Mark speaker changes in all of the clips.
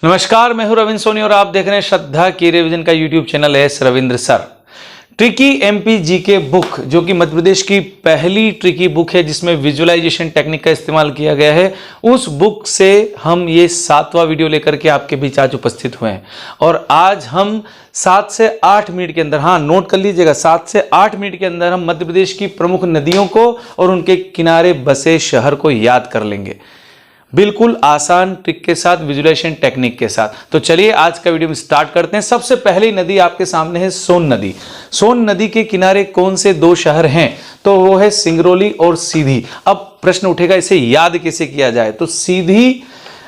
Speaker 1: नमस्कार, मैं हूं रविंद्र सोनी और आप देख रहे हैं श्रद्धा की रिवीजन का यूट्यूब चैनल है Ravindra sir. Tricky MP GK book जो कि मध्य प्रदेश की पहली ट्रिकी बुक है जिसमें विजुअलाइजेशन टेक्निक का इस्तेमाल किया गया है, उस बुक से हम ये 7वां वीडियो लेकर के आपके बीच आज उपस्थित हुए हैं। और आज हम 7 से 8 मिनट के अंदर, हाँ नोट कर लीजिएगा, 7 से 8 मिनट के अंदर हम मध्य प्रदेश की प्रमुख नदियों को और उनके किनारे बसे शहर को याद कर लेंगे, बिल्कुल आसान ट्रिक के साथ, विजुअलाइजेशन टेक्निक के साथ। तो चलिए आज का वीडियो में स्टार्ट करते हैं। सबसे पहली नदी आपके सामने है सोन नदी। सोन नदी के किनारे कौन से दो शहर हैं? तो वो है सिंगरौली और सीधी। अब प्रश्न उठेगा इसे याद कैसे किया जाए। तो सीधी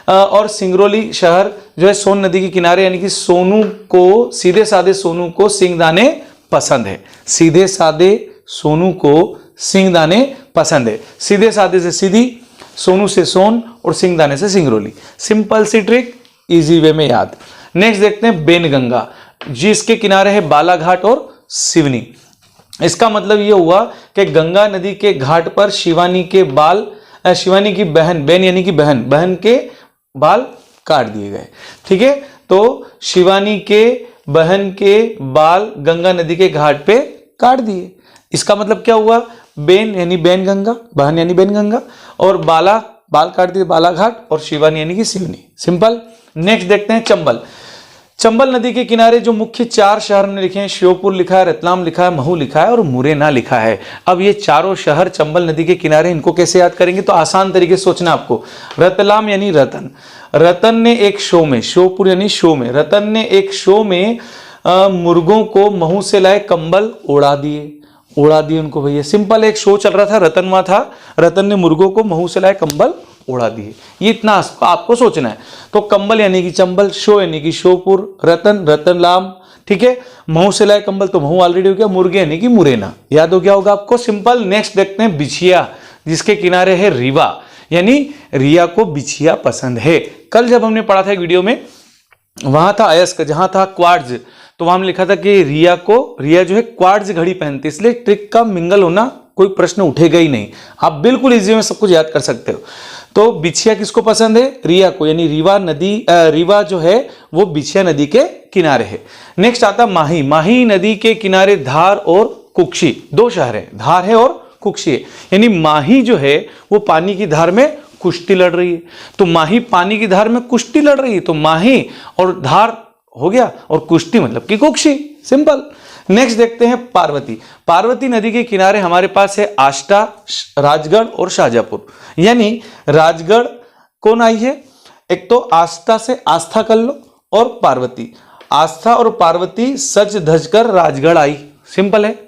Speaker 1: और सिंगरौली शहर जो है सोन नदी के किनारे, यानी कि सोनू को, सीधे साधे सोनू को सिंगदाने पसंद है। सीधे साधे सोनू को सिंगदाने पसंद है। सीधे साधे से सीधी, सोनू से सोन और सिंगदाने से सिंगरौली। सिंपल सी ट्रिक, इजी वे में याद। नेक्स्ट देखते हैं बेनगंगा, जिसके किनारे है बालाघाट और सिवनी। इसका मतलब यह हुआ कि गंगा नदी के घाट पर शिवानी की बहन यानी कि बहन के बाल काट दिए गए। ठीक है, तो शिवानी के बहन के बाल गंगा नदी के घाट पे काट दिए। इसका मतलब क्या हुआ? बेन यानी बेनगंगा, बहन यानी बेनगंगा, और बाल काट दिए बालाघाट, और शिवानी यानी कि सिवनी। सिंपल। नेक्स्ट देखते हैं चंबल। चंबल नदी के किनारे जो मुख्य 4 शहर हमने लिखे हैं, श्योपुर लिखा है, रतलाम लिखा है, महू लिखा है और मुरैना लिखा है। अब ये चारों शहर चंबल नदी के किनारे, इनको कैसे याद करेंगे? तो आसान तरीके से सोचना आपको। रतलाम यानी रतन, रतन ने एक शो में, श्योपुर यानी शो में, रतन ने एक शो में मुर्गों को महू से लाए कंबल उड़ा दिए उनको भैया। सिंपल, एक शो चल रहा था, रतन वहां था, रतन ने मुर्गों को महू से लाए कंबल उड़ा दिए। ये इतना आपको सोचना है। तो कंबल यानी कि चंबल, शो यानी कि श्योपुर, रतन रतलाम। ठीक है, महू से लाए कंबल तो महू ऑलरेडी हो गया, मुर्गे यानी कि मुरैना। याद हो गया होगा आपको। सिंपल। नेक्स्ट देखते हैं बिछिया, जिसके किनारे है रीवा, यानी रिया को बिछिया पसंद है। कल जब हमने पढ़ा था वीडियो में, वहां था अयस्क, जहां था क्वार्ट्ज, तो वहां लिखा था कि रिया जो है क्वार्ट्ज घड़ी पहनती है, इसलिए ट्रिक का मिंगल होना कोई प्रश्न उठेगा ही नहीं। आप बिल्कुल इजी में सब कुछ याद कर सकते हो। तो बिछिया किसको पसंद है? रिया को, यानी रीवा जो है वो बिछिया नदी के किनारे है। नेक्स्ट आता माही। माही नदी के किनारे धार और कुक्षी, 2 शहर है, धार है और कुक्षी है। यानी माही जो है वो पानी की धार में कुश्ती लड़ रही है, तो माही पानी की धार में कुश्ती लड़ रही है, तो माही और धार हो गया, और कुश्ती मतलब कि कुक्षी। सिंपल। नेक्स्ट देखते हैं पार्वती। पार्वती नदी के किनारे हमारे पास है आष्टा, राजगढ़ और शाहजहांपुर। यानी राजगढ़ कौन आई है? एक तो आस्था से आस्था कर लो, और पार्वती, आस्था और पार्वती सज धज कर राजगढ़ आई। सिंपल है।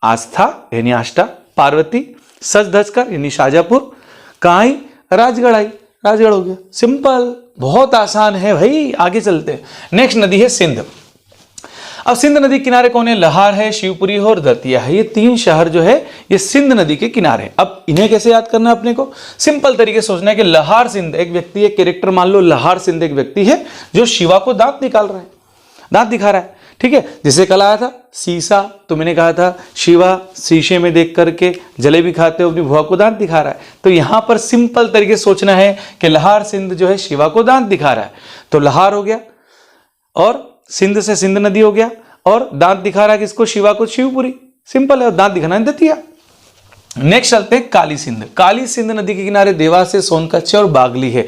Speaker 1: आस्था यानी आष्टा, पार्वती सज धज कर यानी शाहजहांपुर, कहाँ आई? राजगढ़ आई, राजगढ़ हो गया। सिंपल, बहुत आसान है भाई। आगे चलते हैं। नेक्स्ट नदी है सिंध। अब सिंध नदी किनारे कौन है? लहार है, शिवपुरी और दतिया है। ये 3 शहर जो है ये सिंध नदी के किनारे। अब इन्हें कैसे याद करना है अपने को? सिंपल तरीके से सोचना है कि लहार सिंध एक व्यक्ति है, कैरेक्टर मान लो लहार सिंध एक व्यक्ति है जो शिवा को दांत निकाल रहा है, दांत दिखा रहा है। ठीक है, जिसे कल आया था शीशा, तो मैंने कहा था शिवा शीशे में देख करके जलेबी खाते हुए अपनी बुआ को दांत दिखा रहा है। तो यहां पर सिंपल तरीके से सोचना है कि लहार सिंध जो है शिवा को दांत दिखा रहा है, तो लहार हो गया, और सिंध से सिंध नदी हो गया, और दांत दिखा रहा है किसको? शिवा को शिवपुरी। सिंपल है, और दांत दिखाना है दतिया। नेक्स्ट चलते हैं काली सिंध। काली सिंध नदी के किनारे देवास है, सोनकच्छ और बागली है।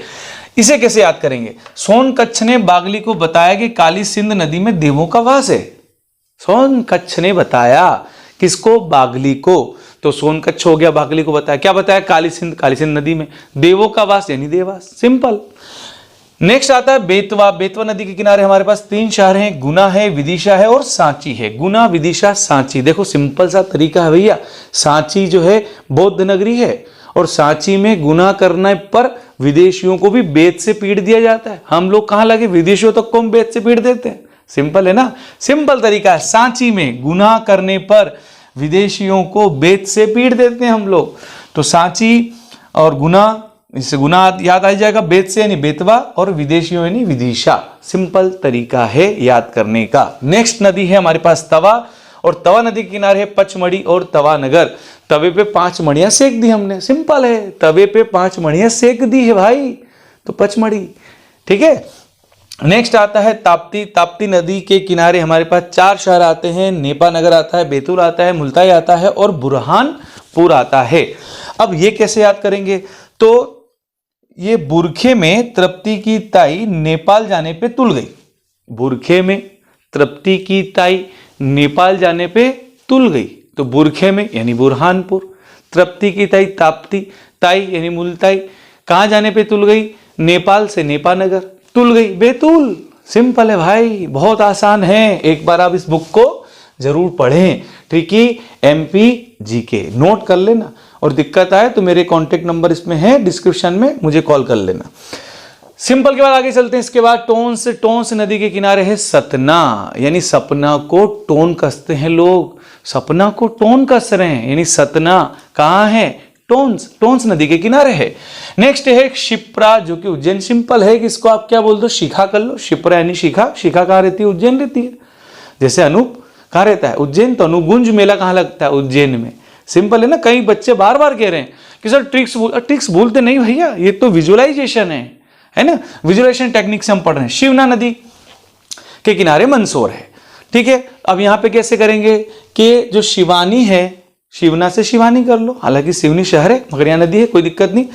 Speaker 1: इसे कैसे याद करेंगे? सोनकच्छ ने बागली को बताया कि काली सिंध नदी में देवों का वास है। सोनकच्छ ने बताया किसको? बागली को। तो सोनकच्छ हो गया, बागली को बताया। क्या बताया? काली सिंध नदी में देवों का वास यानी देवास। सिंपल। नेक्स्ट आता है बेतवा। बेतवा नदी के किनारे हमारे पास 3 शहर हैं, गुना है, विदिशा है और सांची है। गुना, विदिशा, सांची। देखो सिंपल सा तरीका है भैया। सांची जो है बौद्ध नगरी है, और सांची में गुनाह करने पर विदेशियों को भी बेत से पीट दिया जाता है। हम लोग कहां लगे? विदेशियों तक को हम बेत से पीट देते हैं। सिंपल है ना। सिंपल तरीका है। सांची में गुनाह करने पर विदेशियों को बेत से पीट देते हैं हम लोग। तो सांची और गुना, इससे गुना याद आ जाएगा, बेत से यानी बेतवा, और विदेशियों यानी विदिशा। सिंपल तरीका है याद करने का। नेक्स्ट नदी है हमारे पास तवा, और तवा नदी के किनारे है पचमढ़ी और तवा नगर। तवे पे 5 मणियां सेक दी हमने। सिंपल है, तवे पे 5 मणियां सेक दी है भाई, तो पचमढ़ी। ठीक है। नेक्स्ट आता है ताप्ती। ताप्ती नदी के किनारे हमारे पास 4 शहर आते हैं। नेपानगर आता है, बैतूल आता है, मुल्ताई आता है और बुरहानपुर आता है। अब ये कैसे याद करेंगे? तो ये बुरखे में तृप्ति की ताई नेपाल जाने पे तुल गई। बुरखे में तृप्ति की ताई नेपाल जाने पे तुल गई, तो बुरखे में यानी बुरहानपुर, तृप्ति की ताई ताप्ती, ताई यानी मुल्ताई, कहां जाने पे तुल गई? नेपाल से नेपानगर, तुल गई बैतूल। सिंपल है भाई, बहुत आसान है। एक बार आप इस बुक को जरूर पढ़ें। ट्रिकी एमपी जीके नोट कर लेना, और दिक्कत आए तो मेरे कॉन्टेक्ट नंबर इसमें है डिस्क्रिप्शन में, मुझे कॉल कर लेना। सिंपल के बाद आगे चलते हैं। इसके बाद टोंस। टोंस नदी के किनारे है सतना, यानी सपना को टोन कसते हैं लोग। सपना को टोन कस रहे हैं, यानी सतना कहां है? टोंस। टोंस नदी के किनारे है। नेक्स्ट है शिप्रा, जो कि उज्जैन। सिंपल है कि इसको आप क्या बोल दो? शिखा कर लो। शिप्रा यानी शिखा। शिखा कहां रहती है? उज्जैन रहती है। जैसे अनूप कहां रहता है? उज्जैन। तो अनुगुंज मेला कहां लगता है? उज्जैन में। सिंपल है ना। कई बच्चे बार बार कह रहे हैं कि सर ट्रिक्स भूलते नहीं भैया, ये तो विजुअलाइजेशन है ना। विजुअलाइजेशन टेक्निक से हम पढ़ रहे हैं। शिवना नदी के किनारे मंदसौर है। ठीक है, अब यहां पे कैसे करेंगे कि जो शिवानी है, शिवना से शिवानी कर लो। हालांकि शिवनी शहर है मगर यहां नदी है, कोई दिक्कत नहीं।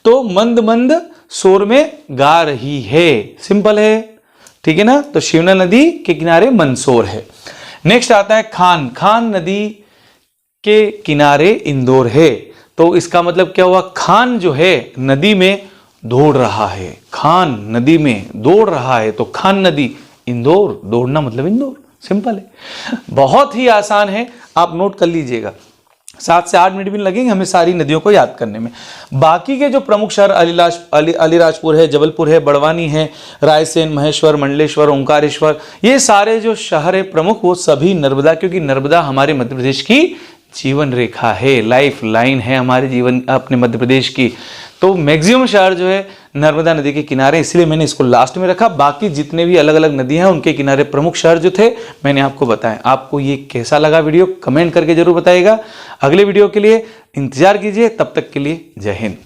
Speaker 1: तो मंद मंद शोर में गा रही है। सिंपल है, ठीक है ना। तो शिवना नदी के किनारे मंदसौर है। नेक्स्ट आता है खान। खान नदी के किनारे इंदौर है। तो इसका मतलब क्या हुआ? खान जो है नदी में दौड़ रहा है। खान नदी में दौड़ रहा है, तो खान नदी इंदौर, दौड़ना मतलब इंदौर। सिंपल है, बहुत ही आसान है, आप नोट कर लीजिएगा। 7 से 8 मिनट भी लगेंगे हमें सारी नदियों को याद करने में। बाकी के जो प्रमुख शहर अलीराजपुर है, जबलपुर है, बड़वानी है, रायसेन, महेश्वर, मंडलेश्वर, ओंकारेश्वर, ये सारे जो शहर है प्रमुख, वो सभी नर्मदा, क्योंकि नर्मदा हमारे मध्य प्रदेश की जीवन रेखा है, लाइफ लाइन है हमारे जीवन अपने मध्य प्रदेश की। तो मैक्सिमम शहर जो है नर्मदा नदी के किनारे, इसलिए मैंने इसको लास्ट में रखा। बाकी जितने भी अलग अलग नदी हैं उनके किनारे प्रमुख शहर जो थे मैंने आपको बताया। आपको ये कैसा लगा वीडियो कमेंट करके जरूर बताइएगा। अगले वीडियो के लिए इंतजार कीजिए, तब तक के लिए जय हिंद।